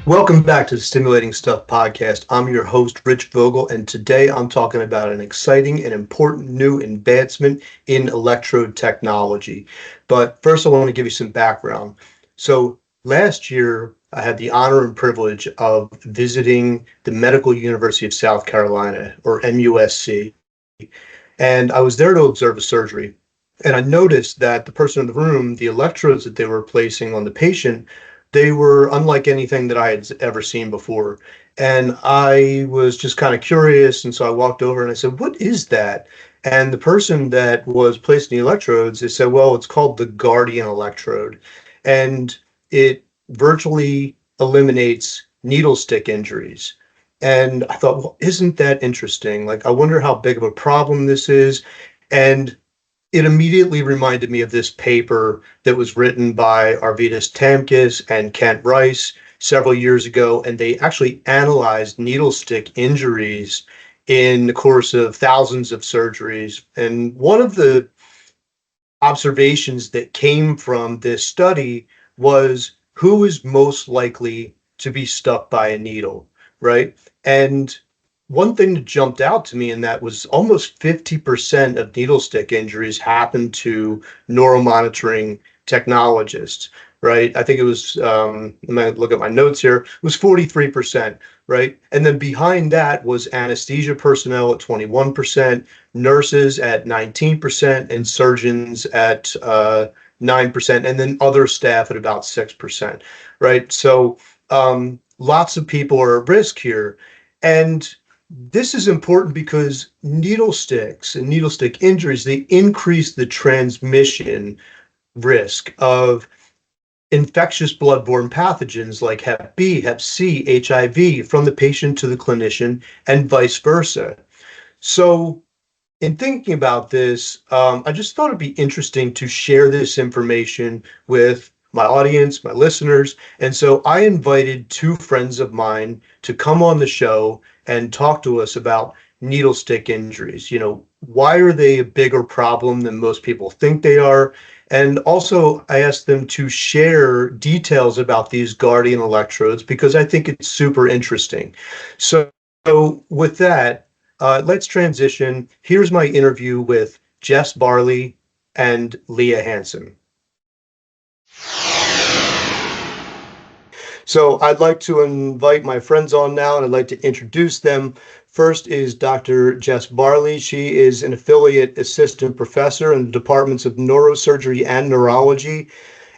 Welcome back to the Stimulating Stuff podcast. I'm your host, Rich Vogel, and today I'm talking about an exciting and important new advancement in electrode technology. But first, I want to give you some background. So, last year, I had the honor and privilege of visiting the Medical University of South Carolina, or MUSC, and I was there to observe a surgery. And I noticed that the person in the room, the electrodes that they were placing on the patient, they were unlike anything that I had ever seen before. And I was just kind of curious. And so I walked over and I said, "What is that?" And the person that was placing the electrodes, they said, "Well, it's called the Guardian electrode. And it virtually eliminates needle stick injuries." And I thought, well, isn't that interesting? Like, I wonder how big of a problem this is. And it immediately reminded me of this paper that was written by Arvidas Tamkis and Kent Rice several years ago, and they actually analyzed needle stick injuries in the course of thousands of surgeries. And one of the observations that came from this study was who is most likely to be stuck by a needle, right? And one thing that jumped out to me in that was almost 50% of needle stick injuries happen to neuromonitoring technologists, right? I think it was, I'm going to look at my notes here, it was 43%, right? And then behind that was anesthesia personnel at 21%, nurses at 19%, and surgeons at 9%, and then other staff at about 6%, right? So lots of people are at risk here. And this is important because needle sticks and needle stick injuries, they increase the transmission risk of infectious bloodborne pathogens like Hep B, Hep C, HIV from the patient to the clinician and vice versa. So in thinking about this, I just thought it'd be interesting to share this information with my audience, my listeners. And so I invited two friends of mine to come on the show and talk to us about needle stick injuries. You know, why are they a bigger problem than most people think they are? And also, I asked them to share details about these Guardian electrodes because I think it's super interesting. So with that, let's transition. Here's my interview with Jess Barley and Leah Hanson. So I'd like to invite my friends on now, and I'd like to introduce them. First is Dr. Jess Barley. She is an affiliate assistant professor in the departments of neurosurgery and neurology,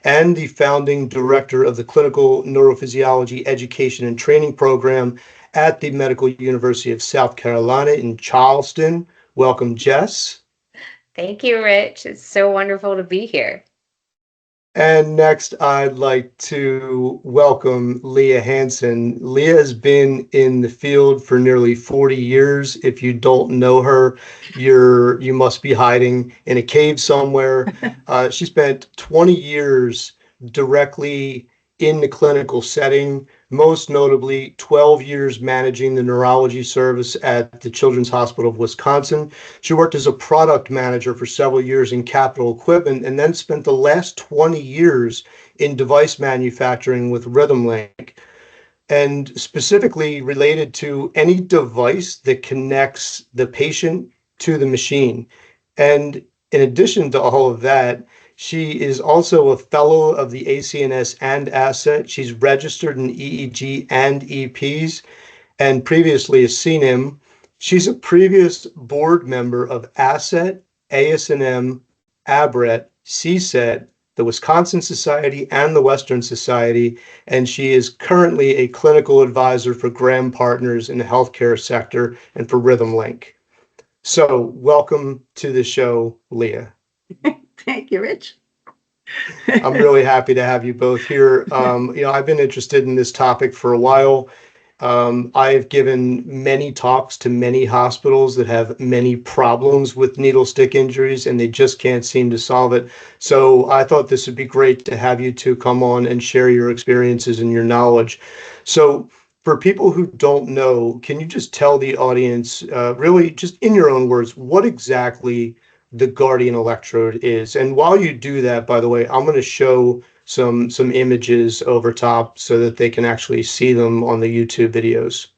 and the founding director of the Clinical Neurophysiology Education and Training Program at the Medical University of South Carolina in Charleston. Welcome, Jess. Thank you, Rich. It's so wonderful to be here. And next, I'd like to welcome Leah Hanson. Leah has been in the field for nearly 40 years. If you don't know her, you must be hiding in a cave somewhere. She spent 20 years directly in the clinical setting, most notably 12 years managing the neurology service at the Children's Hospital of Wisconsin. She worked as a product manager for several years in capital equipment and then spent the last 20 years in device manufacturing with RhythmLink, and specifically related to any device that connects the patient to the machine. And in addition to all of that, she is also a fellow of the ACNS and ASSET. She's registered in EEG and EPs, and previously a CNIM. She's a previous board member of ASSET, ASNM, ABRET, CSET, the Wisconsin Society, and the Western Society, and she is currently a clinical advisor for Graham Partners in the healthcare sector and for RhythmLink. So welcome to the show, Leah. Thank you, Rich. I'm really happy to have you both here. I've been interested in this topic for a while. I've given many talks to many hospitals that have many problems with needle stick injuries, and they just can't seem to solve it. So I thought this would be great to have you two come on and share your experiences and your knowledge. So for people who don't know, can you just tell the audience, really just in your own words, what exactly the Guardian electrode is? And while you do that, by the way, I'm going to show some images over top so that they can actually see them on the YouTube videos.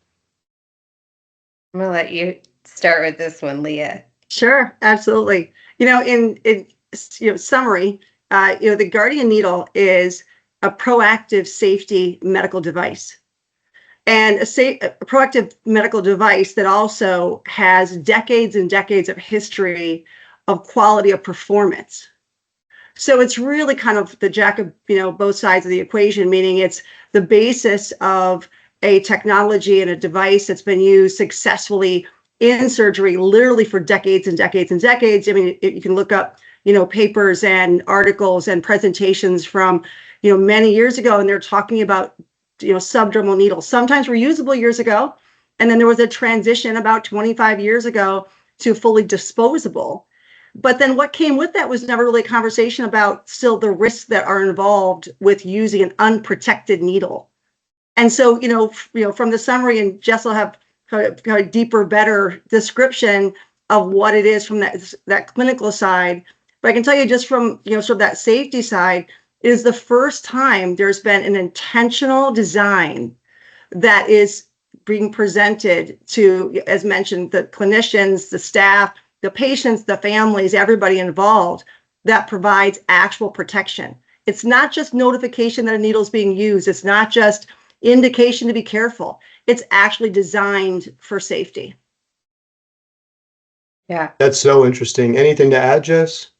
I'm gonna let you start with this one, Leah. Sure, absolutely. In summary, the Guardian needle is a proactive safety medical device, and a proactive medical device that also has decades and decades of history of quality of performance. So it's really kind of the jack of both sides of the equation, meaning it's the basis of a technology and a device that's been used successfully in surgery literally for decades and decades and decades. I mean, you can look up papers and articles and presentations from many years ago, and they're talking about subdermal needles. Sometimes reusable years ago, and then there was a transition about 25 years ago to fully disposable. But then what came with that was never really a conversation about still the risks that are involved with using an unprotected needle. And so, from the summary, and Jess will have a deeper, better description of what it is from that clinical side. But I can tell you just from, sort of that safety side, it is the first time there's been an intentional design that is being presented to, as mentioned, the clinicians, the staff, the patients, the families, everybody involved, that provides actual protection. It's not just notification that a needle is being used. It's not just indication to be careful. It's actually designed for safety. Yeah. That's so interesting. Anything to add, Jess?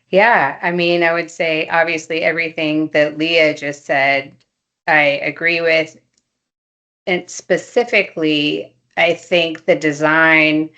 Yeah. I mean, I would say obviously everything that Leah just said, I agree with. And specifically, I think the design,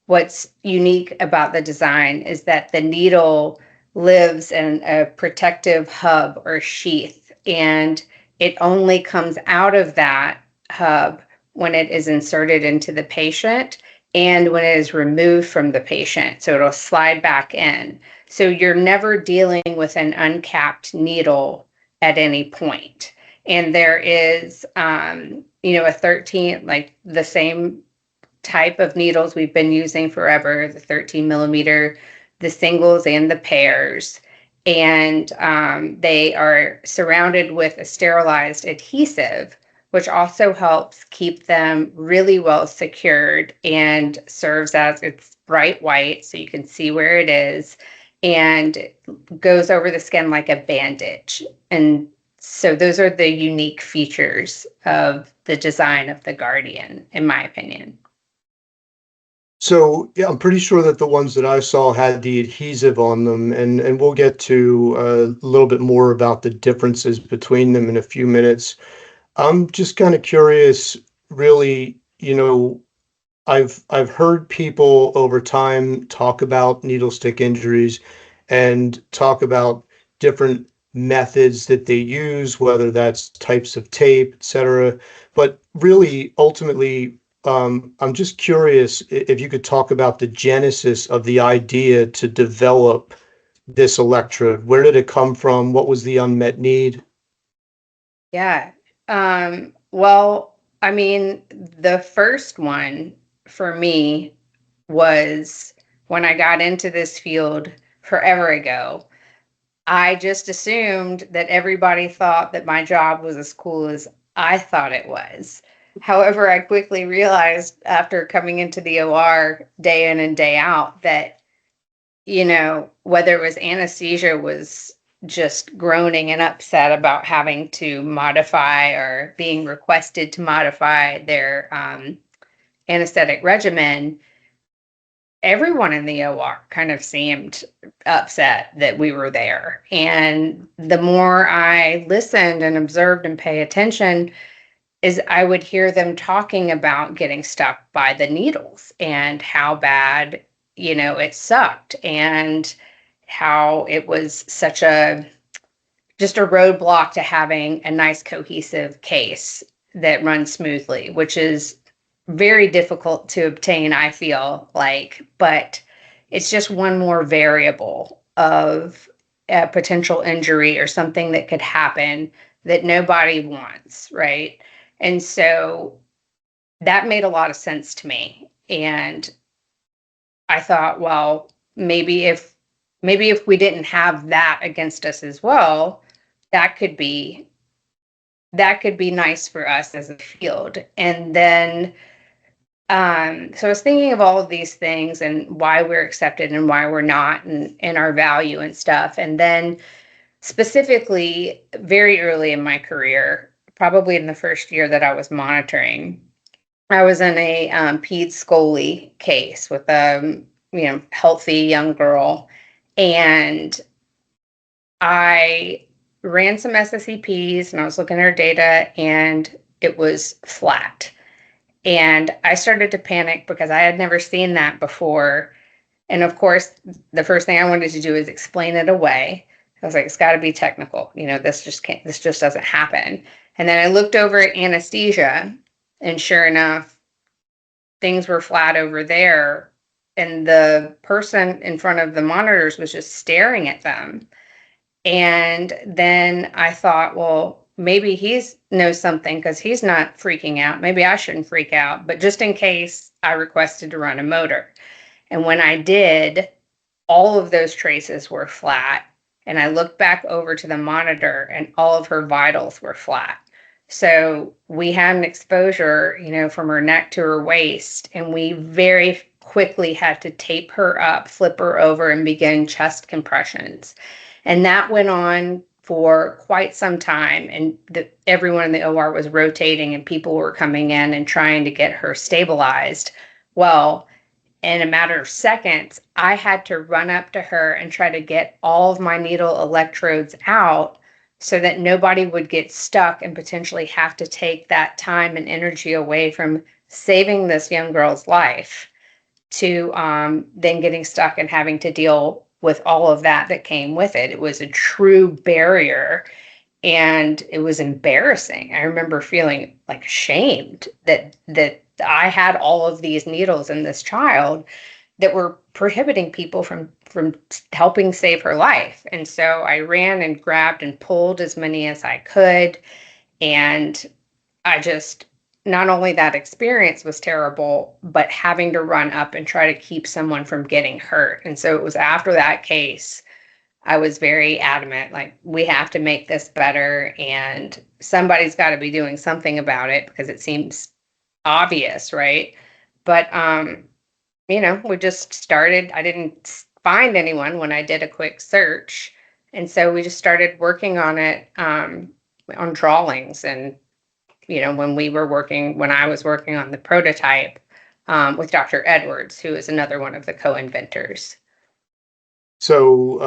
what's unique about the design is that the needle lives in a protective hub or sheath, and it only comes out of that hub when it is inserted into the patient and when it is removed from the patient. So it'll slide back in. So you're never dealing with an uncapped needle at any point. And there is, a 13, like the same type of needles we've been using forever, the 13 millimeter, the singles and the pairs. And they are surrounded with a sterilized adhesive, which also helps keep them really well secured and serves as it's bright white so you can see where it is, and goes over the skin like a bandage. And so those are the unique features of the design of the Guardian, in my opinion. So yeah, I'm pretty sure that the ones that I saw had the adhesive on them, and we'll get to a little bit more about the differences between them in a few minutes. I'm just kind of curious, really, I've heard people over time talk about needle stick injuries and talk about different methods that they use, whether that's types of tape, etc. But really, ultimately, I'm just curious if you could talk about the genesis of the idea to develop this electrode. Where did it come from? What was the unmet need? Yeah. Well, I mean, the first one for me was when I got into this field forever ago. I just assumed that everybody thought that my job was as cool as I thought it was. However, I quickly realized after coming into the OR day in and day out that, whether it was anesthesia was just groaning and upset about having to modify or being requested to modify their anesthetic regimen, everyone in the OR kind of seemed upset that we were there. And the more I listened and observed and pay attention, is I would hear them talking about getting stuck by the needles and how bad, it sucked, and how it was such just a roadblock to having a nice cohesive case that runs smoothly, which is very difficult to obtain, I feel like, but it's just one more variable of a potential injury or something that could happen that nobody wants, right? And so that made a lot of sense to me. And I thought, well, maybe if we didn't have that against us as well, that could be nice for us as a field. And then so I was thinking of all of these things and why we're accepted and why we're not, and our value and stuff. And then specifically, very early in my career, probably in the first year that I was monitoring, I was in a ped scoli case with a healthy young girl, and I ran some SSEPs and I was looking at her data, and it was flat. And I started to panic because I had never seen that before. And of course, the first thing I wanted to do is explain it away. I was like, it's got to be technical. This just doesn't happen. And then I looked over at anesthesia, and sure enough, things were flat over there. And the person in front of the monitors was just staring at them. And then I thought, well, maybe he knows something because he's not freaking out. Maybe I shouldn't freak out. But just in case, I requested to run a motor. And when I did, all of those traces were flat. And I looked back over to the monitor, and all of her vitals were flat. So we had an exposure, from her neck to her waist. And we very quickly had to tape her up, flip her over, and begin chest compressions. And that went on for quite some time. And everyone in the OR was rotating, and people were coming in and trying to get her stabilized. Well, in a matter of seconds, I had to run up to her and try to get all of my needle electrodes out so that nobody would get stuck and potentially have to take that time and energy away from saving this young girl's life to then getting stuck and having to deal with all of that came with it. It was a true barrier, and it was embarrassing. I remember feeling like ashamed that I had all of these needles in this child that were prohibiting people from helping save her life. And so I ran and grabbed and pulled as many as I could. And I just, not only that experience was terrible, but having to run up and try to keep someone from getting hurt. And so it was after that case, I was very adamant, like, we have to make this better, and somebody's got to be doing something about it because it seems obvious, right? But we just started. I didn't find anyone when I did a quick search, and so we just started working on it on drawings. And when I was working on the prototype with Dr. Edwards, who is another one of the co-inventors. So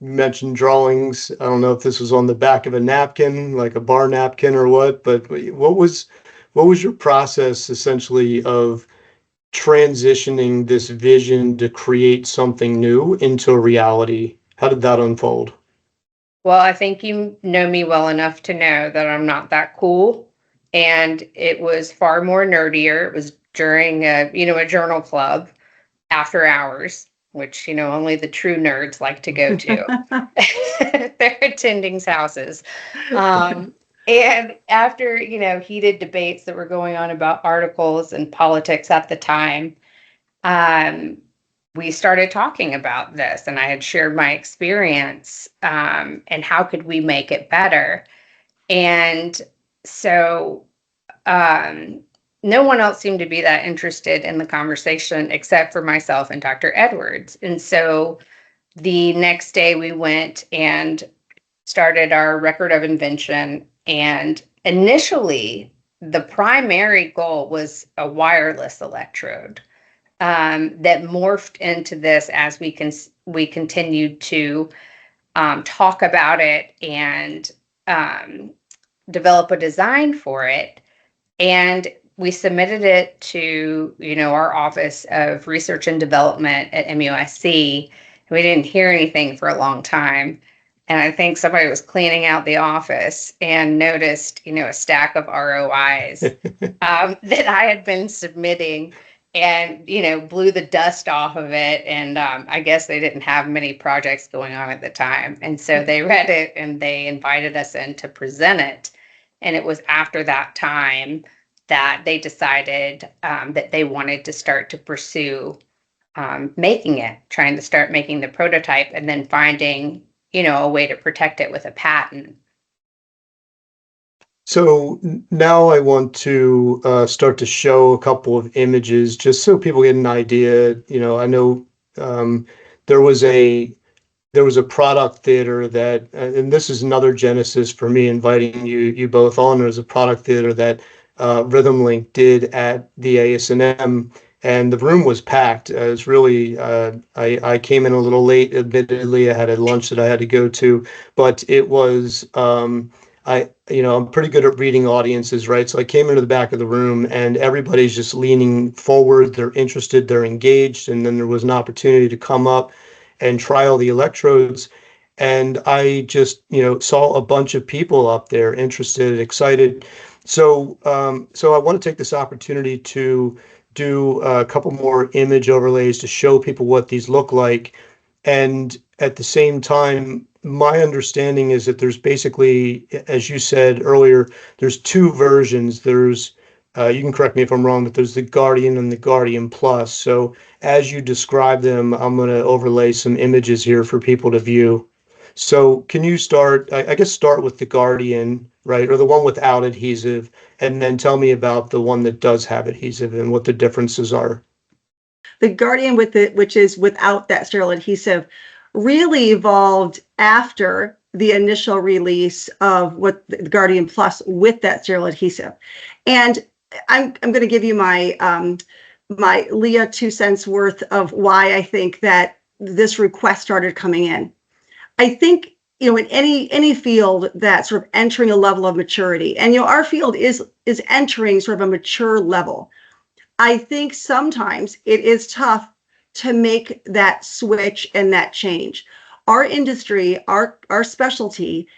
you mentioned drawings. I don't know if this was on the back of a napkin, like a bar napkin or what, but what was your process essentially of transitioning this vision to create something new into a reality? How did that unfold? Well, I think you know me well enough to know that I'm not that cool. And it was far more nerdier. It was during a journal club after hours, which, only the true nerds like to go to. They're attending houses. And after, heated debates that were going on about articles and politics at the time, we started talking about this, and I had shared my experience, and how could we make it better. And so no one else seemed to be that interested in the conversation except for myself and Dr. Edwards. And so the next day we went and started our record of invention. And initially, the primary goal was a wireless electrode that morphed into this as we continued to talk about it and develop a design for it. And we submitted it to, our Office of Research and Development at MUSC. We didn't hear anything for a long time. And I think somebody was cleaning out the office and noticed, a stack of ROIs that I had been submitting, and, blew the dust off of it. And I guess they didn't have many projects going on at the time. And so they read it and they invited us in to present it. And it was after that time that they decided that they wanted to start to pursue making it, trying to start making the prototype, and then finding a way to protect it with a patent. So now I want to start to show a couple of images just so people get an idea. I know um, there was a product theater that, and this is another genesis for me inviting you both on. There's a product theater that Rhythm Link did at the ASNM, and the room was packed. It was really, I came in a little late, admittedly. I had a lunch that I had to go to, but it was, I'm pretty good at reading audiences, right? So I came into the back of the room and everybody's just leaning forward. They're interested, they're engaged. And then there was an opportunity to come up and try all the electrodes. And I just, saw a bunch of people up there interested, excited. So I want to take this opportunity to do a couple more image overlays to show people what these look like. And at the same time, my understanding is that there's basically, as you said earlier, there's two versions. There's, you can correct me if I'm wrong, but there's the Guardian and the Guardian Plus. So as you describe them, I'm going to overlay some images here for people to view. So can you start, I guess start with the Guardian, right? Or the one without adhesive, and then tell me about the one that does have adhesive and what the differences are. The Guardian which is without that sterile adhesive, really evolved after the initial release of what the Guardian Plus with that sterile adhesive. And I'm going to give you my my Leah 2 cents worth of why I think that this request started coming in. I think, in any field that's sort of entering a level of maturity, and our field is entering sort of a mature level. I think sometimes it is tough to make that switch and that change. Our industry, our specialty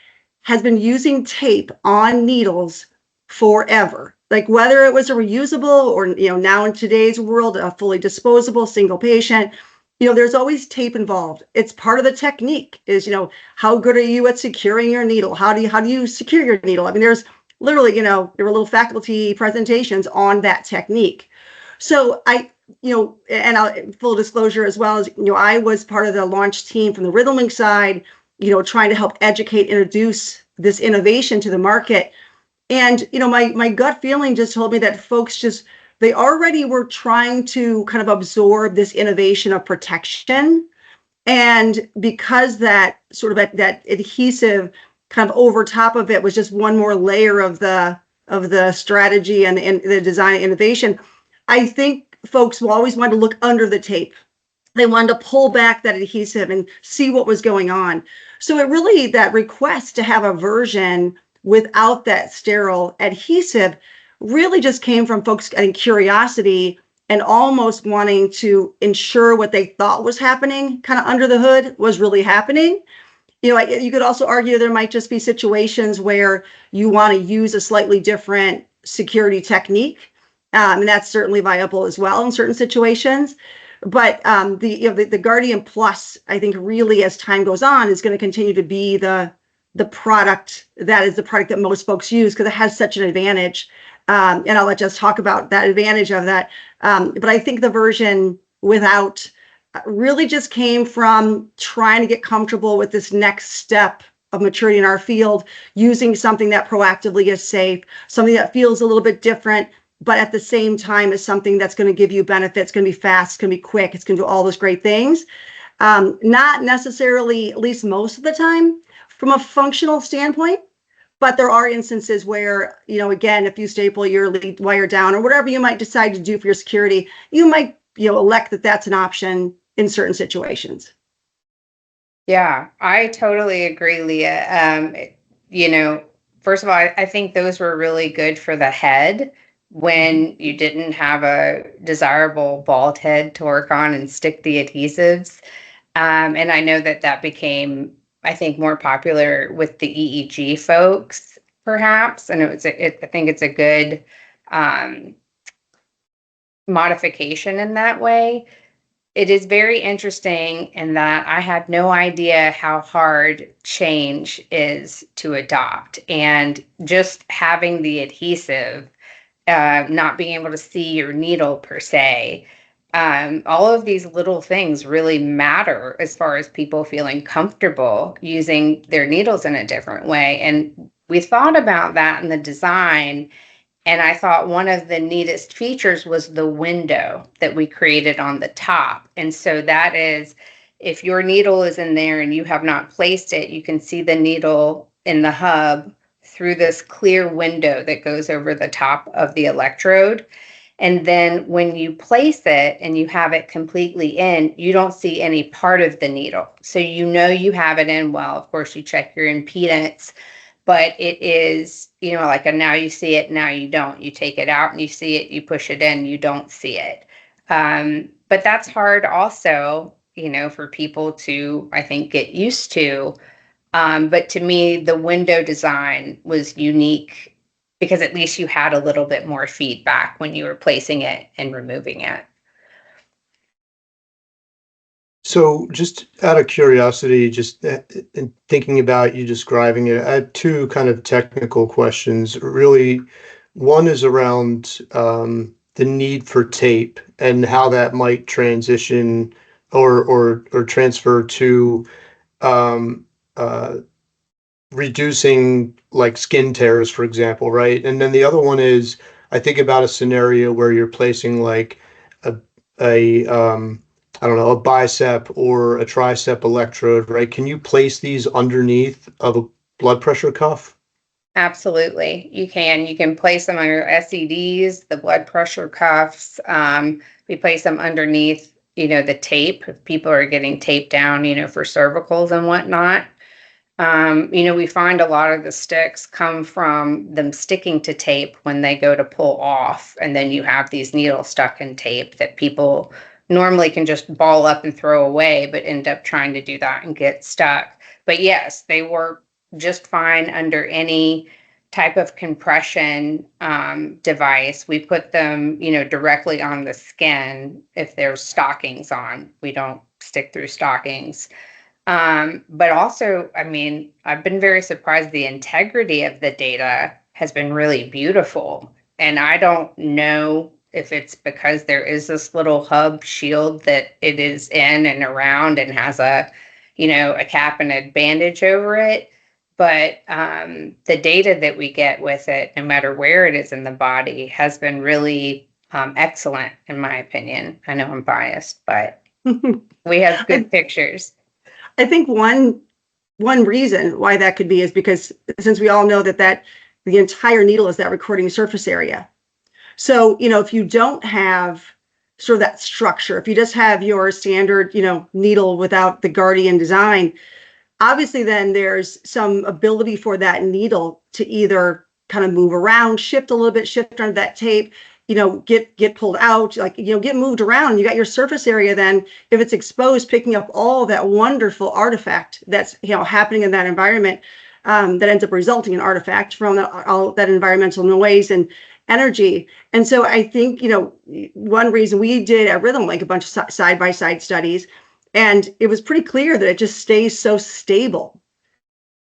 has been using tape on needles forever. Like whether it was a reusable or, now in today's world, a fully disposable single patient, there's always tape involved. It's part of the technique is, how good are you at securing your needle? How do you secure your needle? I mean, there's literally, there were little faculty presentations on that technique. So and full disclosure as well as, I was part of the launch team from the Rhythm Link side, trying to help educate, introduce this innovation to the market. And, my gut feeling just told me that folks they already were trying to kind of absorb this innovation of protection. And because that sort of that adhesive kind of over top of it was just one more layer of the strategy and the design and innovation, I think folks will always want to look under the tape. They wanted to pull back that adhesive and see what was going on. So it really, that request to have a version without that sterile adhesive really just came from folks getting curiosity and almost wanting to ensure what they thought was happening kind of under the hood was really happening. You could also argue there might just be situations where you want to use a slightly different security technique. And that's certainly viable as well in certain situations. But the Guardian Plus, I think really as time goes on, is going to continue to be the product that most folks use because it has such an advantage. And I'll let Jess talk about that advantage of that. But I think the version without really just came from trying to get comfortable with this next step of maturity in our field, using something that proactively is safe, something that feels a little bit different, but at the same time is something that's going to give you benefits, it's going to be fast, it's going to be quick, it's going to do all those great things. Not necessarily, at least most of the time, from a functional standpoint, but there are instances where, again, if you staple your lead wire down or whatever you might decide to do for your security, you might, elect that that's an option in certain situations. Yeah, I totally agree, Leah. First of all, I think those were really good for the head when you didn't have a desirable bald head to work on and stick the adhesives. And I know that became, I think, more popular with the EEG folks, perhaps. And I think it's a good modification in that way. It is very interesting in that I had no idea how hard change is to adopt. And just having the adhesive, not being able to see your needle per se, All of these little things really matter as far as people feeling comfortable using their needles in a different way. And we thought about that in the design. And I thought one of the neatest features was the window that we created on the top. And so that is, if your needle is in there and you have not placed it, you can see the needle in the hub through this clear window that goes over the top of the electrode. And then when you place it and you have it completely in, you don't see any part of the needle. So you know you have it in well. Of course, you check your impedance, but it is, like a now you see it, now you don't. You take it out and you see it, you push it in, you don't see it. But that's hard also, for people to, I think, get used to. But to me, the window design was unique because at least you had a little bit more feedback when you were placing it and removing it. So just out of curiosity, just in thinking about you describing it, I had two kind of technical questions. Really, one is around the need for tape and how that might transition or transfer to um, uh, reducing like skin tears, for example, right? And then the other one is I think about a scenario where you're placing like a a I don't know, a bicep or a tricep electrode, right? Can you place these underneath of a blood pressure cuff? Absolutely. You can. You can place them on your SEDs, the blood pressure cuffs. We place them underneath, the tape. If people are getting taped down, for cervicals and whatnot. We find a lot of the sticks come from them sticking to tape when they go to pull off. And then you have these needles stuck in tape that people normally can just ball up and throw away, but end up trying to do that and get stuck. But yes, they work just fine under any type of compression device. We put them, directly on the skin if there's stockings on. We don't stick through stockings. But also, I mean, I've been very surprised the integrity of the data has been really beautiful. And I don't know if it's because there is this little hub shield that it is in and around and has a cap and a bandage over it. But the data that we get with it, no matter where it is in the body, has been really excellent, in my opinion. I know I'm biased, but we have good pictures. I think one reason why that could be is because since we all know that the entire needle is that recording surface area. So, if you don't have sort of that structure, if you just have your standard, needle without the Guardian design, obviously then there's some ability for that needle to either kind of move around, shift a little bit, shift under that tape, get pulled out, like, get moved around. You got your surface area then, if it's exposed, picking up all that wonderful artifact that's, happening in that environment, that ends up resulting in artifact from all that environmental noise and energy. And so I think, one reason we did at Rhythm Link a bunch of side-by-side studies, and it was pretty clear that it just stays so stable.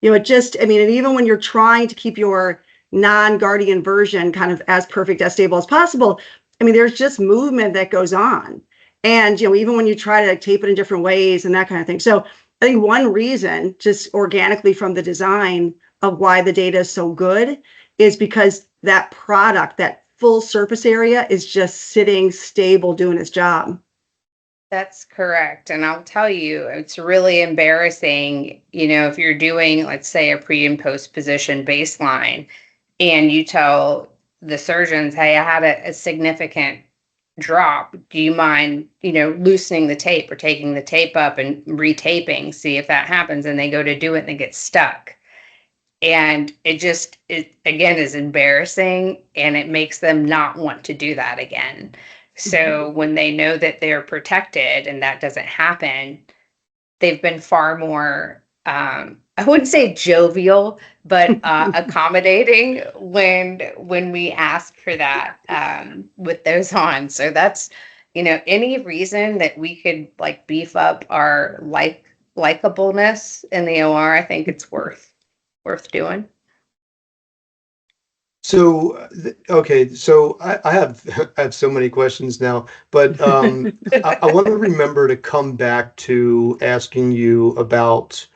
And even when you're trying to keep your non-Guardian version kind of as perfect, as stable as possible, there's just movement that goes on. And, even when you try to tape it in different ways and that kind of thing. So I think one reason, just organically from the design of why the data is so good, is because that product, that full surface area, is just sitting stable, doing its job. That's correct. And I'll tell you, it's really embarrassing, if you're doing, let's say, a pre and post position baseline, and you tell the surgeons, hey, I had a significant drop. Do you mind, loosening the tape or taking the tape up and retaping, see if that happens? And they go to do it and they get stuck. And it again is embarrassing, and it makes them not want to do that again. So when they know that they're protected and that doesn't happen, they've been far more, I wouldn't say jovial, but accommodating when we ask for that with those on. So that's, any reason that we could like beef up our likableness in the OR, I think it's worth doing. Okay, so I have I have so many questions now, but I want to remember to come back to asking you about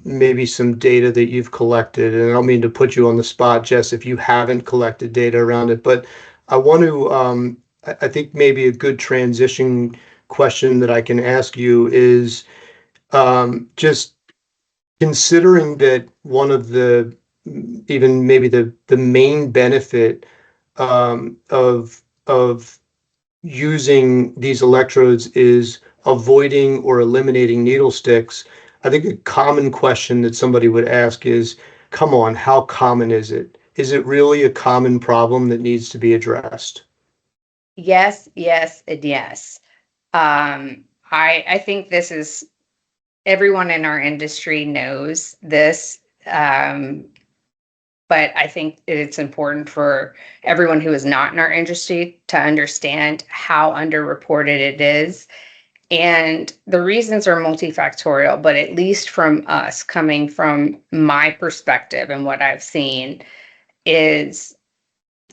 maybe some data that you've collected. And I don't mean to put you on the spot, Jess, if you haven't collected data around it, but I want to, I think maybe a good transition question that I can ask you is just considering that one of the, even maybe the main benefit of using these electrodes is avoiding or eliminating needle sticks. I think a common question that somebody would ask is, come on, how common is it? Is it really a common problem that needs to be addressed? Yes, yes, and yes. I think this is everyone in our industry knows this. But I think it's important for everyone who is not in our industry to understand how underreported it is. And the reasons are multifactorial, but at least from us, coming from my perspective and what I've seen, is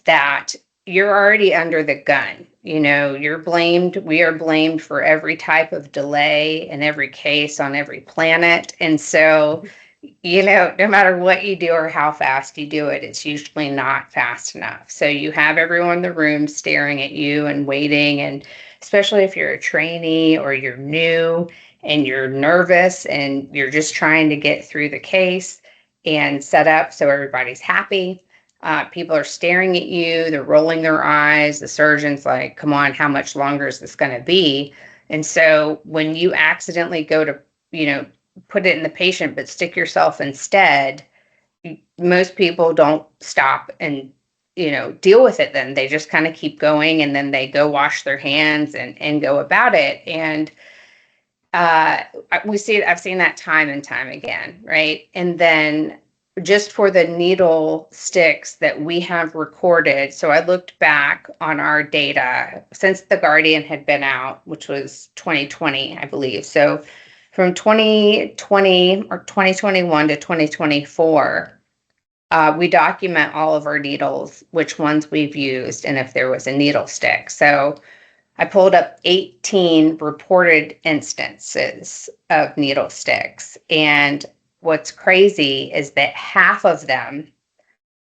that you're already under the gun. You know, we are blamed for every type of delay in every case on every planet. And so, you know, no matter what you do or how fast you do it, it's usually not fast enough. So you have everyone in the room staring at you and waiting. And especially if you're a trainee or you're new and you're nervous and you're just trying to get through the case and set up so everybody's happy. People are staring at you, they're rolling their eyes. The surgeon's like, come on, how much longer is this going to be? And so when you accidentally go to, you know, put it in the patient, but stick yourself instead, most people don't stop and, you know, deal with it. Then they just kind of keep going, and then they go wash their hands and go about it. And I've seen that time and time again, right? And then just for the needle sticks that we have recorded, so I looked back on our data since the Guardian had been out, which was 2020, I believe. So from 2020 or 2021 to 2024, we document all of our needles, which ones we've used, and if there was a needle stick. So I pulled up 18 reported instances of needle sticks. And what's crazy is that half of them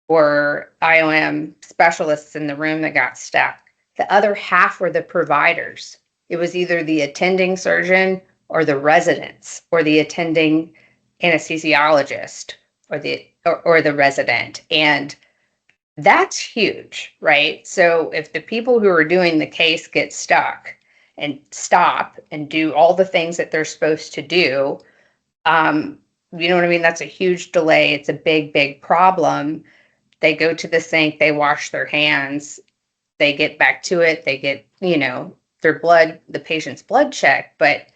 were IOM specialists in the room that got stuck. The other half were the providers. It was either the attending surgeon or the residents or the attending anesthesiologist or the resident. And that's huge, right? So if the people who are doing the case get stuck and stop and do all the things that they're supposed to do, you know what I mean? That's a huge delay. It's a big, big problem. They go to the sink, they wash their hands, they get back to it, they get, you know, the patient's blood checked, but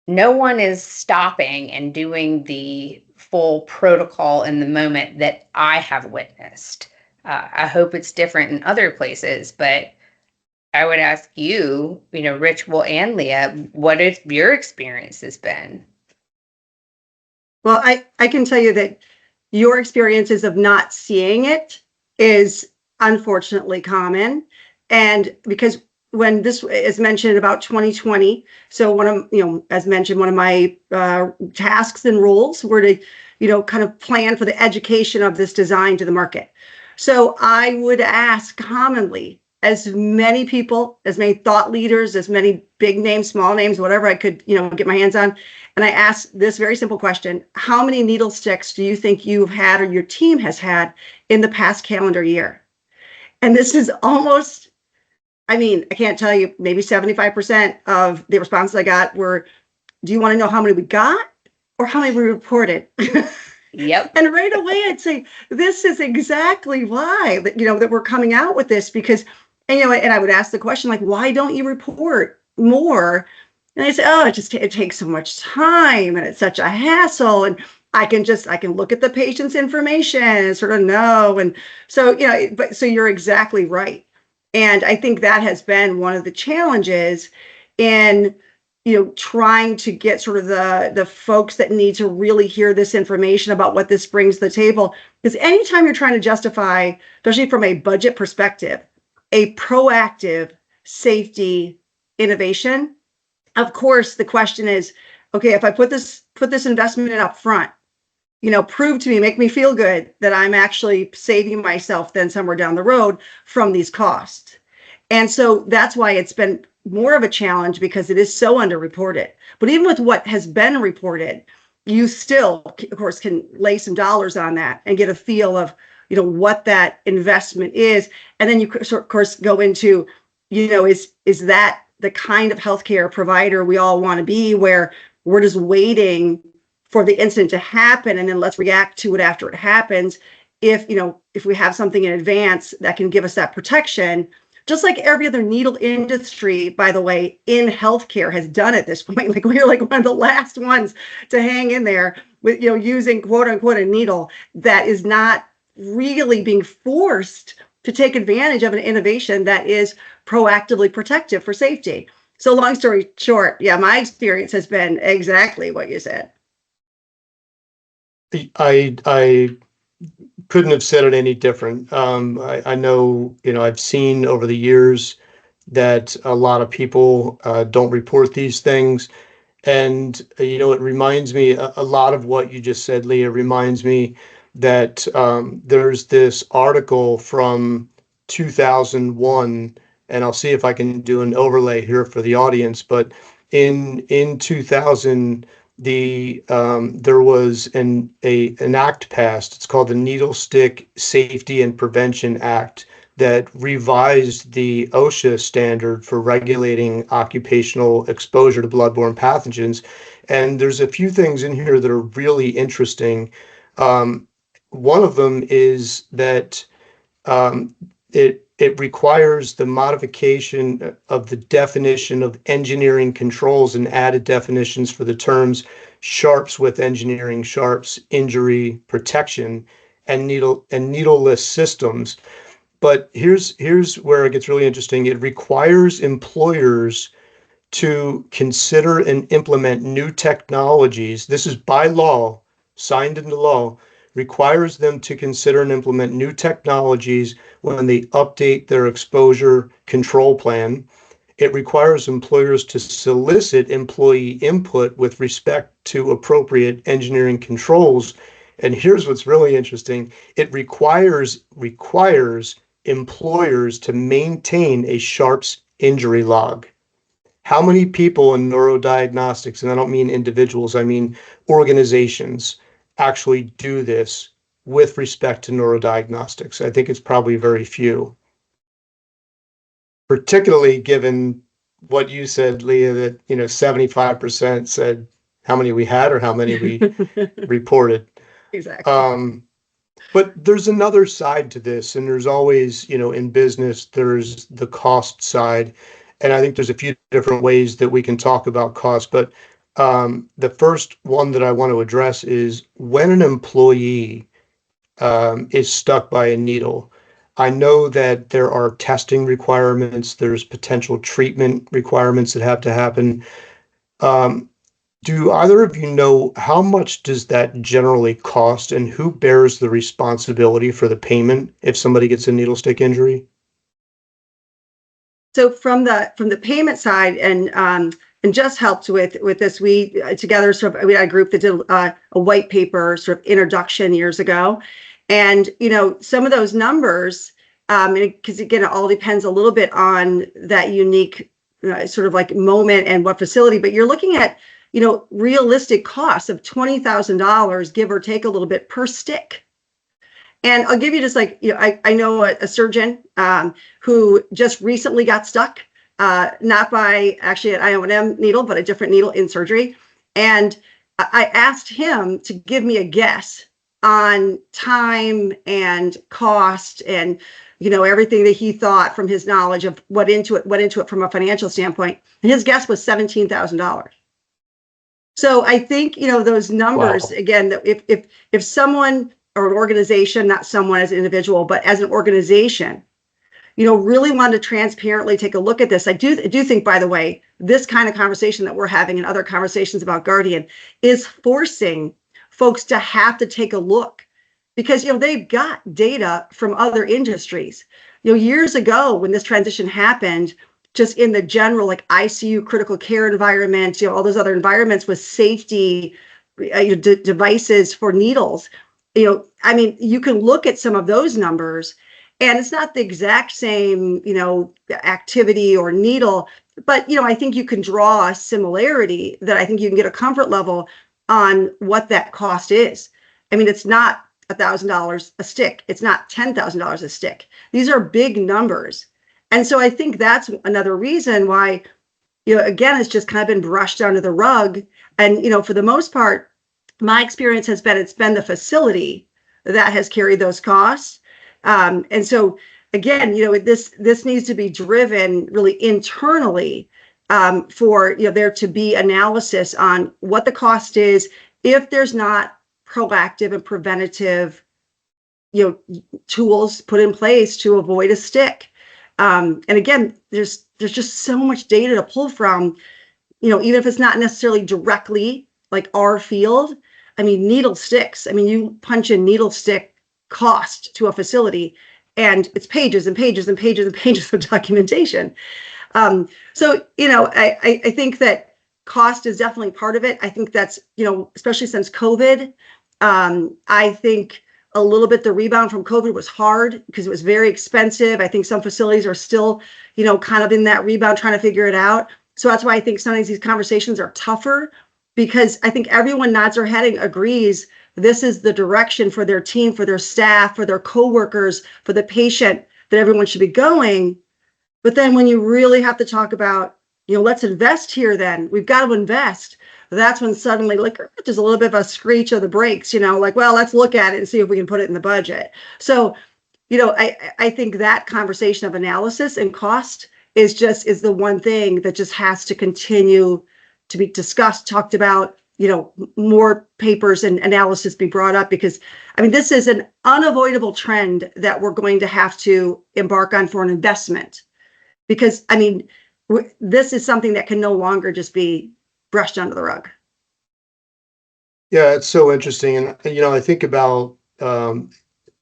no one is stopping and doing the full protocol in the moment that I have witnessed. I hope it's different in other places, but I would ask you, you know, Rich, well, and Leah, what have your experiences been? Well, I can tell you that your experiences of not seeing it is unfortunately common. And because when this is mentioned about 2020, so one of, you know, as mentioned, one of my tasks and roles were to, you know, kind of plan for the education of this design to the market. So I would ask commonly as many people, as many thought leaders, as many big names, small names, whatever I could, you know, get my hands on. And I asked this very simple question: how many needle sticks do you think you've had or your team has had in the past calendar year? And this is almost, I mean, I can't tell you, maybe 75% of the responses I got were, do you want to know how many we got or how many we reported? Yep. And right away, I'd say, this is exactly why, you know, that we're coming out with this, because, and, you know, and I would ask the question, like, why don't you report more? And they say, oh, it takes so much time and it's such a hassle. And I can look at the patient's information and sort of know. And so, you know, but so you're exactly right. And I think that has been one of the challenges in, trying to get sort of the folks that need to really hear this information about what this brings to the table. Because anytime you're trying to justify, especially from a budget perspective, a proactive safety innovation, of course, the question is, okay, if I put this investment in up front, prove to me, make me feel good that I'm actually saving myself then somewhere down the road from these costs. And so that's why it's been more of a challenge, because it is so underreported. But even with what has been reported, you still, of course, can lay some dollars on that and get a feel of, what that investment is. And then you, of course, go into, is that the kind of healthcare provider we all want to be, where we're just waiting for the incident to happen and then let's react to it after it happens? If we have something in advance that can give us that protection, just like every other needle industry, by the way, in healthcare has done at this point. Like, we're like one of the last ones to hang in there with, using quote unquote a needle that is not really being forced to take advantage of an innovation that is proactively protective for safety. So long story short, yeah, my experience has been exactly what you said. I couldn't have said it any different. I know, I've seen over the years that a lot of people don't report these things. And, it reminds me, a lot of what you just said, Leah, reminds me that there's this article from 2001, and I'll see if I can do an overlay here for the audience, but in 2000, there was an act passed. It's called the Needlestick Safety and Prevention Act, that revised the OSHA standard for regulating occupational exposure to bloodborne pathogens. And there's a few things in here that are really interesting. One of them is that it requires the modification of the definition of engineering controls and added definitions for the terms sharps with engineering sharps, injury protection, and needleless systems. But here's where it gets really interesting. It requires employers to consider and implement new technologies. This is by law, signed into law, requires them to consider and implement new technologies when they update their exposure control plan. It requires employers to solicit employee input with respect to appropriate engineering controls. And here's what's really interesting. It requires employers to maintain a sharps injury log. How many people in neurodiagnostics, and I don't mean individuals, I mean organizations, actually do this with respect to neurodiagnostics? I think it's probably very few. Particularly given what you said, Leah, that 75% said how many we had or how many we reported. Exactly. But there's another side to this, and there's always, in business, there's the cost side. And I think there's a few different ways that we can talk about cost. But the first one that I want to address is when an employee is stuck by a needle. I know that there are testing requirements, there's potential treatment requirements that have to happen. Do either of you know how much does that generally cost, and who bears the responsibility for the payment if somebody gets a needle stick injury? So from the payment side, and Jess helped with this. We together we had a group that did a white paper sort of introduction years ago, and some of those numbers, because again, it all depends a little bit on that unique sort of like moment and what facility. But you're looking at realistic costs of $20,000, give or take a little bit, per stick. And I'll give you just like, I know a surgeon who just recently got stuck, not by actually an IOM needle, but a different needle in surgery. And I asked him to give me a guess on time and cost and, everything that he thought from his knowledge of what went into it from a financial standpoint. And his guess was $17,000. So I think, those numbers, wow. Again, that if someone or an organization, not someone as an individual, but as an organization, really wanted to transparently take a look at this. I do think, by the way, this kind of conversation that we're having and other conversations about Guardian is forcing folks to have to take a look, because, they've got data from other industries. Years ago when this transition happened, just in the general like ICU critical care environment, all those other environments with safety devices for needles, you can look at some of those numbers, and it's not the exact same, activity or needle, but, I think you can draw a similarity that I think you can get a comfort level on what that cost is. It's not $1,000 a stick. It's not $10,000 a stick. These are big numbers. And so I think that's another reason why, again, it's just kind of been brushed under the rug. And, for the most part, my experience has been, it's been the facility that has carried those costs. And so again, this needs to be driven really internally, for, there to be analysis on what the cost is if there's not proactive and preventative, tools put in place to avoid a stick. And again, there's just so much data to pull from, even if it's not necessarily directly like our field. Needle sticks. You punch in needle stick cost to a facility, and it's pages and pages and pages and pages of documentation. So, I think that cost is definitely part of it. I think that's, especially since COVID, I think a little bit the rebound from COVID was hard because it was very expensive. I think some facilities are still, kind of in that rebound trying to figure it out. So that's why I think sometimes these conversations are tougher, because I think everyone nods their head and agrees this is the direction for their team, for their staff, for their coworkers, for the patient that everyone should be going. But then when you really have to talk about, let's invest here, then we've got to invest. That's when suddenly there's a little bit of a screech of the brakes, well, let's look at it and see if we can put it in the budget. So, I think that conversation of analysis and cost is the one thing that just has to continue to be discussed, talked about, more papers and analysis be brought up, because this is an unavoidable trend that we're going to have to embark on for an investment, because this is something that can no longer just be brushed under the rug. Yeah, it's so interesting. And, I think about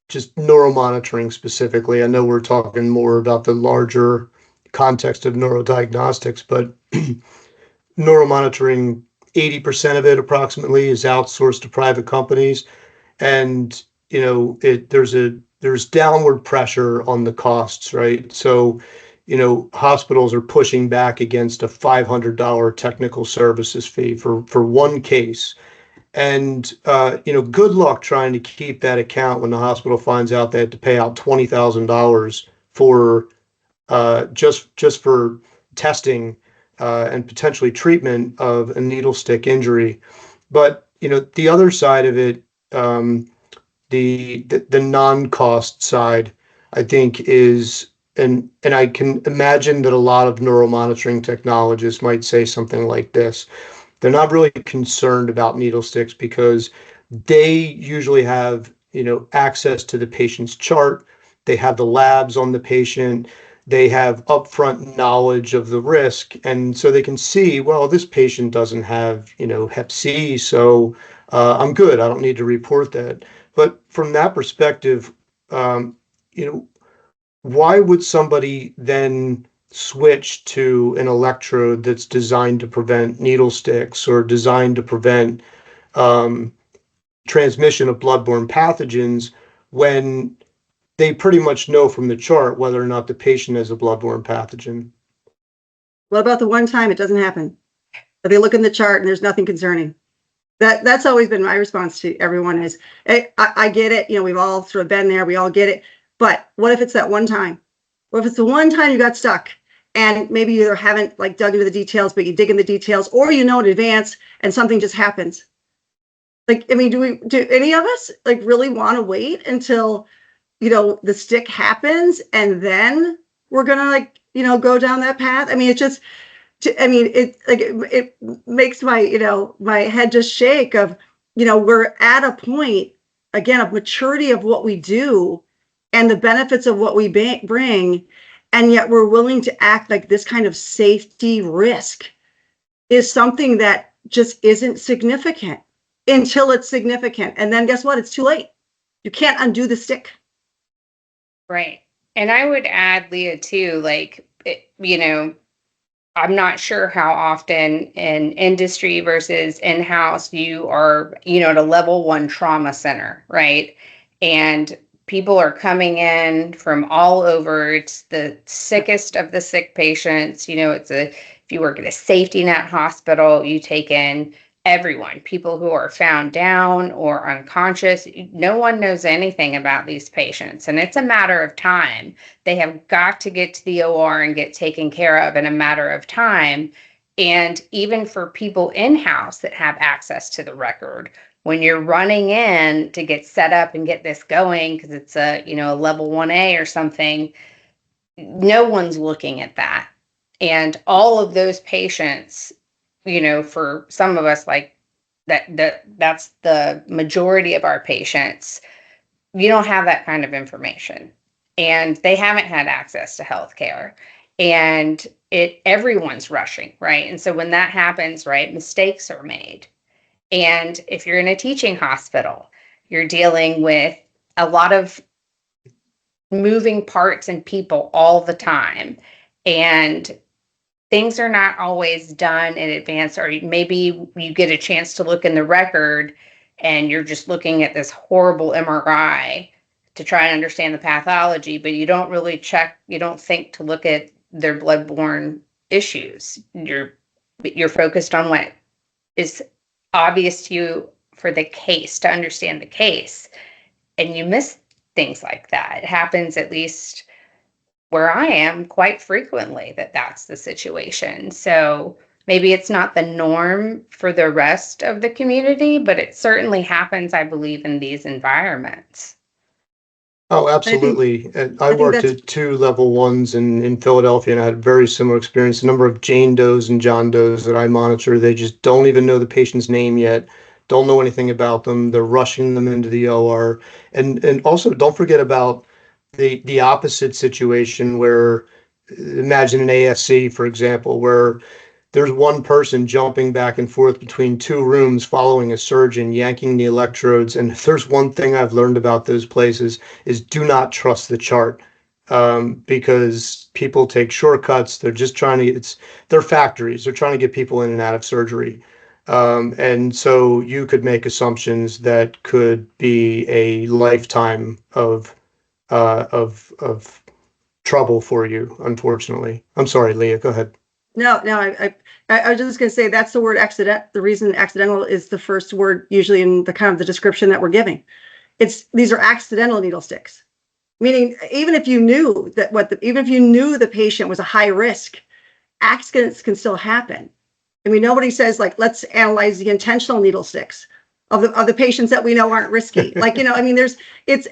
just neuromonitoring specifically. I know we're talking more about the larger context of neurodiagnostics, but neuromonitoring, 80% of it approximately is outsourced to private companies. And, there's downward pressure on the costs, right? So, hospitals are pushing back against a $500 technical services fee for one case. And, good luck trying to keep that account when the hospital finds out they have to pay out $20,000 for just for testing and potentially treatment of a needle stick injury. But, the other side of it, the non-cost side, I think is, and I can imagine that a lot of neuromonitoring technologists might say something like this. They're not really concerned about needle sticks because they usually have, access to the patient's chart. They have the labs on the patient. They have upfront knowledge of the risk. And so they can see, well, this patient doesn't have, Hep C, so I'm good. I don't need to report that. But from that perspective, why would somebody then switch to an electrode that's designed to prevent needle sticks or designed to prevent transmission of bloodborne pathogens when they pretty much know from the chart whether or not the patient has a bloodborne pathogen? What about the one time it doesn't happen? They look in the chart and there's nothing concerning. That's always been my response to everyone is, hey, I get it. We've all sort of been there. We all get it. But what if it's that one time? What if it's the one time you got stuck and maybe you either haven't dug into the details, but you dig in the details, or in advance and something just happens? Do any of us really want to wait until, the stick happens and then we're going to, go down that path? It makes my head just shake of, we're at a point, again, of maturity of what we do and the benefits of what we bring. And yet we're willing to act like this kind of safety risk is something that just isn't significant until it's significant. And then guess what? It's too late. You can't undo the stick. Right. And I would add, Leah, too, I'm not sure how often in industry versus in-house you are, at a level 1 trauma center, right? And people are coming in from all over. It's the sickest of the sick patients. If you work at a safety net hospital, you take in everyone, people who are found down or unconscious. No one knows anything about these patients, and it's a matter of time. They have got to get to the OR and get taken care of in a matter of time. And even for people in-house that have access to the record, when you're running in to get set up and get this going, because it's a level 1A or something, no one's looking at that. And all of those patients, for some of us, like that's the majority of our patients, you don't have that kind of information, and they haven't had access to healthcare, and everyone's rushing, right? And so when that happens, right, mistakes are made. And if you're in a teaching hospital, you're dealing with a lot of moving parts and people all the time, and things are not always done in advance, or maybe you get a chance to look in the record and you're just looking at this horrible MRI to try and understand the pathology, but you don't really you don't think to look at their bloodborne issues. You're focused on what is obvious to you for the case, to understand the case, and you miss things like that. It happens, at least where I am, quite frequently, that's the situation. So maybe it's not the norm for the rest of the community, but it certainly happens, I believe, in these environments. Oh, absolutely. And I worked at 2 level 1s in Philadelphia, and I had a very similar experience. The number of Jane Does and John Does that I monitor, they just don't even know the patient's name yet, don't know anything about them. They're rushing them into the OR. And also, don't forget about the opposite situation where, imagine an ASC, for example, where there's one person jumping back and forth between 2 rooms following a surgeon, yanking the electrodes. And if there's one thing I've learned about those places is do not trust the chart, because people take shortcuts. They're just trying to, they're factories. They're trying to get people in and out of surgery. And so you could make assumptions that could be a lifetime of trouble for you, unfortunately. I'm sorry, Leah, go ahead. No, I was just going to say that's the word accident. The reason accidental is the first word usually in the kind of the description that we're giving. These are accidental needle sticks, meaning even if you knew even if you knew the patient was a high risk, accidents can still happen. I mean, nobody says like, let's analyze the intentional needle sticks of the patients that we know aren't risky. Like, I mean,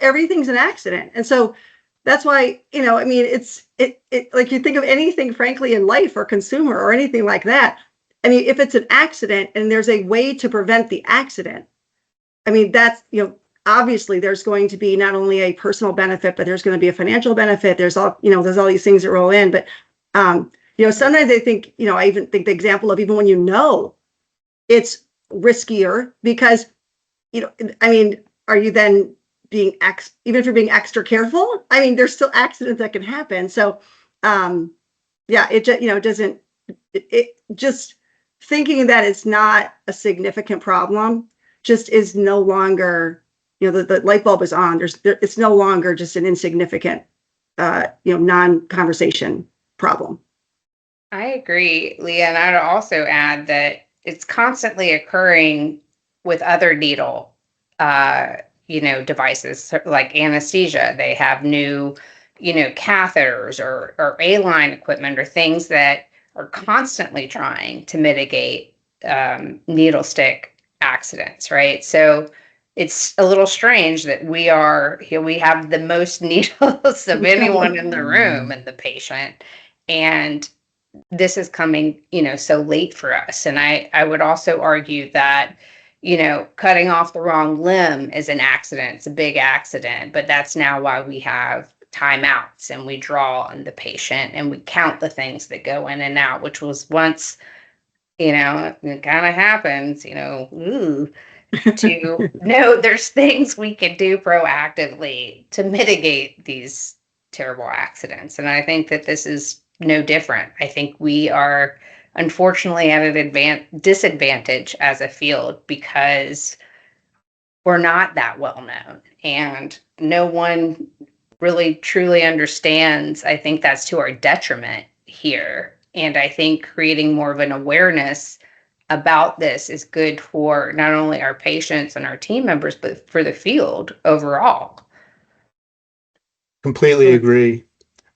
everything's an accident. And so that's why, I mean, it's like you think of anything, frankly, in life or consumer or anything like that. I mean, if it's an accident and there's a way to prevent the accident, I mean, that's, obviously there's going to be not only a personal benefit, but there's going to be a financial benefit. There's all these things that roll in. But, sometimes I think, I even think the example of even when it's riskier because, I mean, are you then even if you're being extra careful? I mean, there's still accidents that can happen. So, it just thinking that it's not a significant problem just is no longer, the light bulb is on. It's no longer just an insignificant, non-conversation problem. I agree, Leah, and I'd also add that it's constantly occurring with other needle, devices like anesthesia. They have new, catheters or A-line equipment or things that are constantly trying to mitigate needle stick accidents, right? So it's a little strange that we have the most needles of anyone in the room and the patient, and this is coming, so late for us. And I would also argue that, cutting off the wrong limb is an accident. It's a big accident, but that's now why we have timeouts, and we draw on the patient and we count the things that go in and out, which was once, it kind of happens, ooh, to no, there's things we can do proactively to mitigate these terrible accidents. And I think that this is no different. I think we are unfortunately at an disadvantage as a field because we're not that well known and no one really truly understands. I think that's to our detriment here. And I think creating more of an awareness about this is good for not only our patients and our team members, but for the field overall. Completely agree.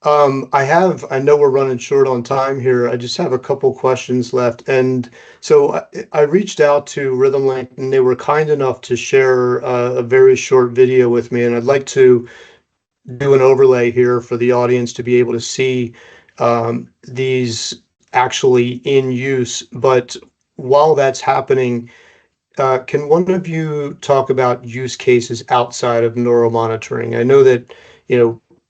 I know we're running short on time here. I just have a couple questions left. And so I reached out to Rhythm Link and they were kind enough to share a very short video with me. And I'd like to do an overlay here for the audience to be able to see these actually in use. But while that's happening, can one of you talk about use cases outside of neuromonitoring? I know that,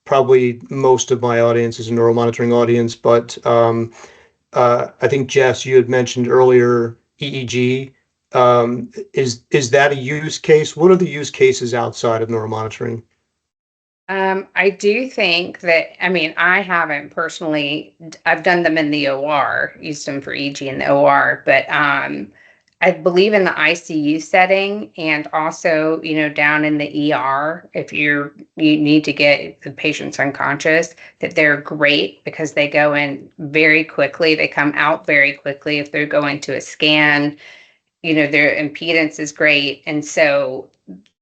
probably most of my audience is a neuromonitoring audience, but I think, Jess, you had mentioned earlier EEG. Is that a use case? What are the use cases outside of neuromonitoring? I do think that, I haven't personally, I've done them in the OR, used them for EG in the OR, but I believe in the ICU setting and also, down in the ER, if you need to get the patients unconscious, that they're great because they go in very quickly. They come out very quickly. If they're going to a scan, their impedance is great. And so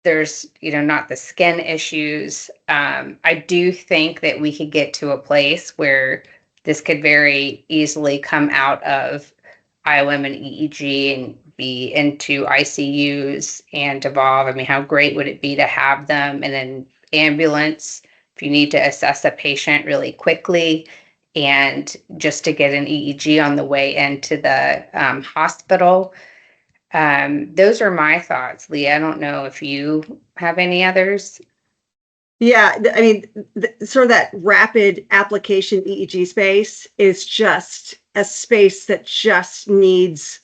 there's, not the skin issues. I do think that we could get to a place where this could very easily come out of IOM and EEG and be into ICUs and evolve. How great would it be to have them in an ambulance if you need to assess a patient really quickly and just to get an EEG on the way into the hospital? Those are my thoughts, Leah. I don't know if you have any others. Yeah, sort of that rapid application EEG space is just a space that just needs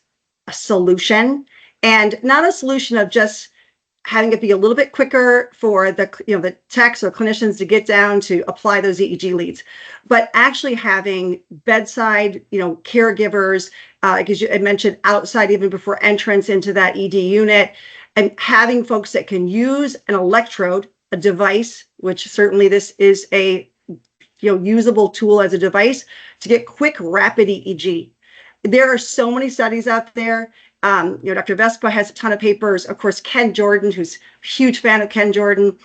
a solution, and not a solution of just having it be a little bit quicker for the techs or clinicians to get down to apply those EEG leads, but actually having bedside, caregivers, as you had mentioned, outside even before entrance into that ED unit, and having folks that can use an electrode, a device, which certainly this is a usable tool as a device to get quick, rapid EEG. There are so many studies out there. Dr. Vespa has a ton of papers. Of course, Ken Jordan, who's a huge fan of Ken Jordan,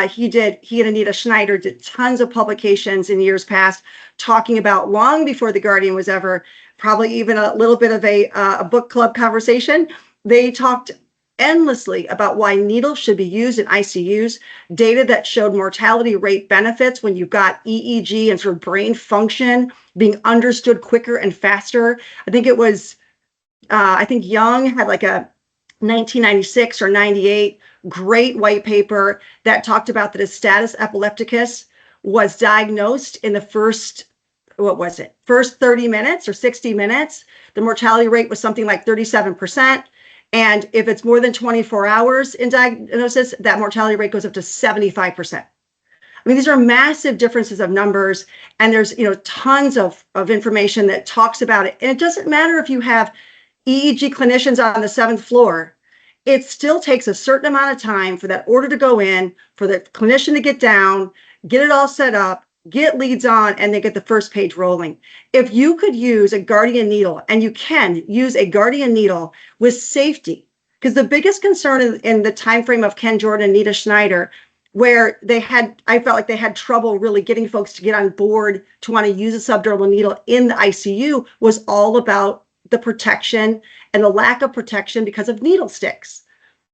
he and Anita Schneider did tons of publications in years past talking about, long before the Guardian was ever, probably even a little bit of a book club conversation. They talked endlessly about why needles should be used in ICUs, data that showed mortality rate benefits when you've got EEG and sort of brain function being understood quicker and faster. I think it was, Young had like a 1996 or 98 great white paper that talked about that a status epilepticus was diagnosed in the first 30 minutes or 60 minutes. The mortality rate was something like 37%. And if it's more than 24 hours in diagnosis, that mortality rate goes up to 75%. These are massive differences of numbers, and there's tons of information that talks about it. And it doesn't matter if you have EEG clinicians on the 7th floor. It still takes a certain amount of time for that order to go in, for the clinician to get down, get it all set up, get leads on, and they get the first page rolling. If you could use a Guardian needle, and you can use a Guardian needle with safety, because the biggest concern in the time frame of Ken Jordan and Anita Schneider, where I felt like they had trouble really getting folks to get on board to want to use a subdermal needle in the ICU, was all about the protection and the lack of protection because of needle sticks.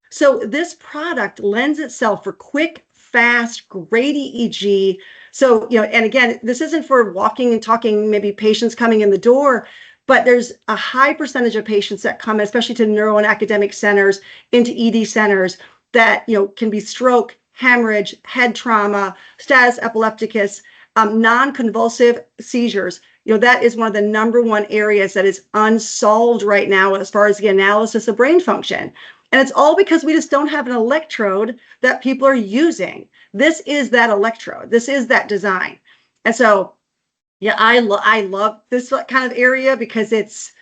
So this product lends itself for quick, fast, great EEG. So, and again, this isn't for walking and talking, maybe patients coming in the door, but there's a high percentage of patients that come, especially to neuro and academic centers, into ED centers that, can be stroke, hemorrhage, head trauma, status epilepticus, non-convulsive seizures. That is one of the number one areas that is unsolved right now as far as the analysis of brain function. And it's all because we just don't have an electrode that people are using. This is that electrode. This is that design. And so, yeah, I love this kind of area because it's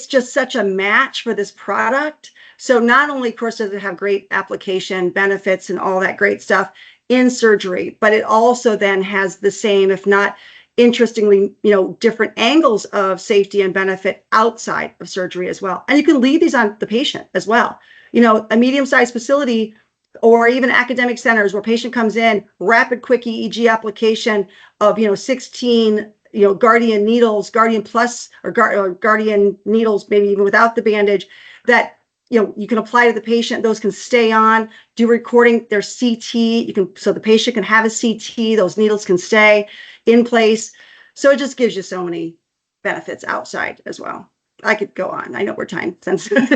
just such a match for this product. So not only, of course, does it have great application benefits and all that great stuff in surgery, but it also then has the same, if not interestingly, different angles of safety and benefit outside of surgery as well. And you can leave these on the patient as well. A medium-sized facility or even academic centers where patient comes in, rapid, quick EEG application of, 16, Guardian needles, Guardian Plus, or Guardian needles, maybe even without the bandage, that you can apply to the patient. Those can stay on, do recording their CT. So the patient can have a CT, those needles can stay in place. So it just gives you so many benefits outside as well. I could go on. I know we're time sensitive.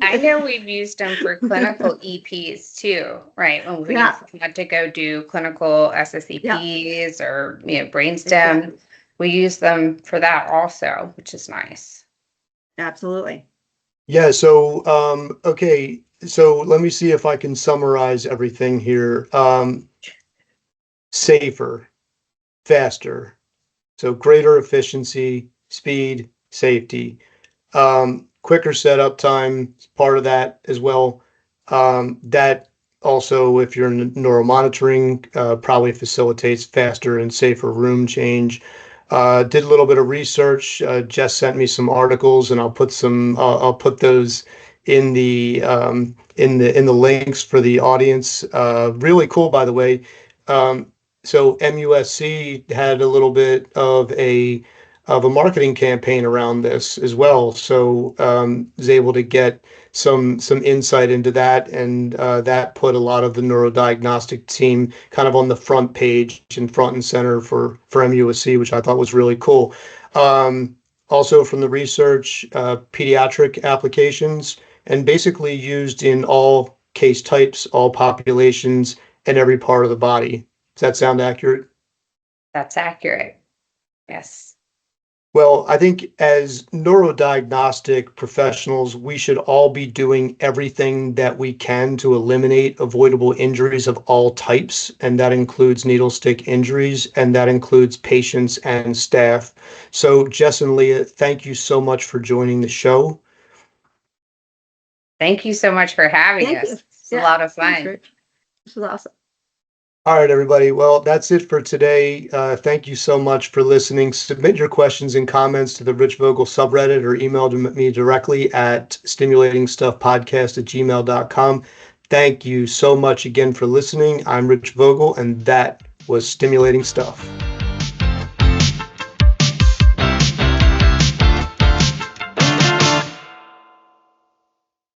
I know we've used them for clinical EPs too, right? When we had to go do clinical SSEPs or brainstem, we use them for that also, which is nice. Absolutely. Yeah. So, okay. So let me see if I can summarize everything here. Safer, faster. So greater efficiency, speed, safety. Quicker setup time is part of that as well. That also, if you're in neuromonitoring, probably facilitates faster and safer room change. Did a little bit of research. Jess sent me some articles, and I'll put those in the links for the audience. Really cool, by the way. So MUSC had a little bit of a marketing campaign around this as well. So was able to get some insight into that, and that put a lot of the neurodiagnostic team kind of on the front page and front and center for MUSC, which I thought was really cool. Also from the research, pediatric applications, and basically used in all case types, all populations, and every part of the body. Does that sound accurate? That's accurate. Yes. Well, I think as neurodiagnostic professionals, we should all be doing everything that we can to eliminate avoidable injuries of all types, and that includes needle stick injuries, and that includes patients and staff. So, Jess and Leah, thank you so much for joining the show. Thank you so much for having us. It's a lot of fun. This was awesome. All right, everybody. Well, that's it for today. Thank you so much for listening. Submit your questions and comments to the Rich Vogel subreddit or email me directly at stimulatingstuffpodcast@gmail.com. Thank you so much again for listening. I'm Rich Vogel, and that was Stimulating Stuff.